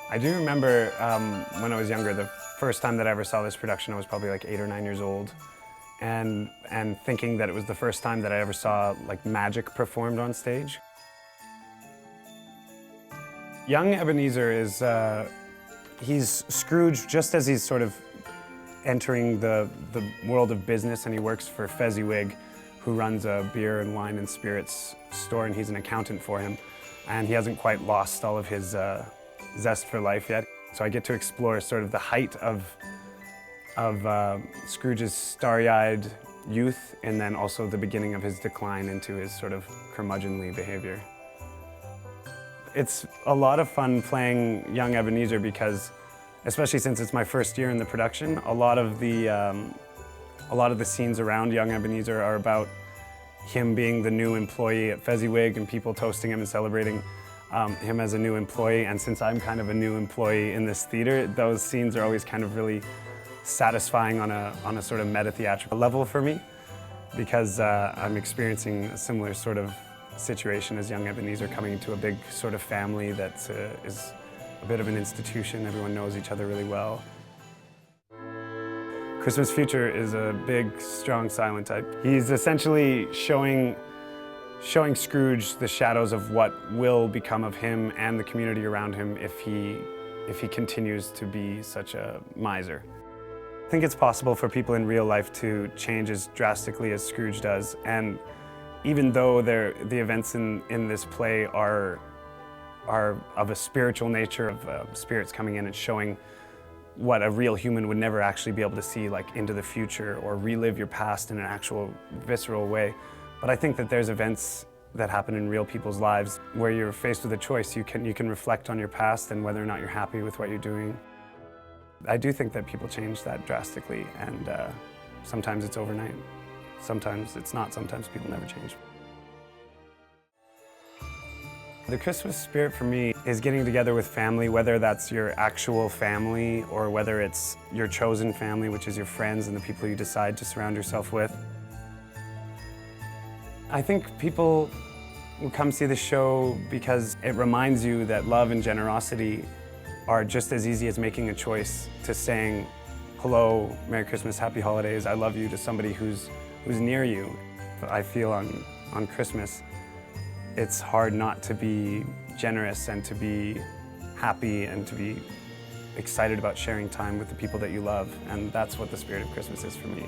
I do remember when I was younger, the first time that I ever saw this production, I was probably like 8 or 9 years old, and thinking that it was the first time that I ever saw like magic performed on stage. Young Ebenezer is, he's Scrooge just as he's sort of entering the world of business, and he works for Fezziwig, who runs a beer and wine and spirits store, and he's an accountant for him. And he hasn't quite lost all of his zest for life yet. So I get to explore sort of the height of Scrooge's starry-eyed youth, and then also the beginning of his decline into his sort of curmudgeonly behavior. It's a lot of fun playing young Ebenezer because, especially since it's my first year in the production, a lot of the scenes around young Ebenezer are about him being the new employee at Fezziwig and people toasting him and celebrating him as a new employee. And since I'm kind of a new employee in this theater, those scenes are always kind of really satisfying on a sort of meta-theatrical level for me, because I'm experiencing a similar sort of situation as young Ebenezer, coming into a big sort of family that is a bit of an institution. Everyone knows each other really well. Christmas Future is a big, strong, silent type. He's essentially showing Scrooge the shadows of what will become of him and the community around him if he continues to be such a miser. I think it's possible for people in real life to change as drastically as Scrooge does, and even though the events in this play are of a spiritual nature, of spirits coming in and showing what a real human would never actually be able to see, like into the future or relive your past in an actual visceral way. But I think that there's events that happen in real people's lives where you're faced with a choice. You can reflect on your past and whether or not you're happy with what you're doing. I do think that people change that drastically, and sometimes it's overnight. Sometimes it's not. Sometimes people never change. The Christmas spirit for me is getting together with family, whether that's your actual family or whether it's your chosen family, which is your friends and the people you decide to surround yourself with. I think people will come see the show because it reminds you that love and generosity are just as easy as making a choice to saying, hello, Merry Christmas, Happy Holidays, I love you, to somebody who's near you. I feel on Christmas, it's hard not to be generous and to be happy and to be excited about sharing time with the people that you love. And that's what the spirit of Christmas is for me.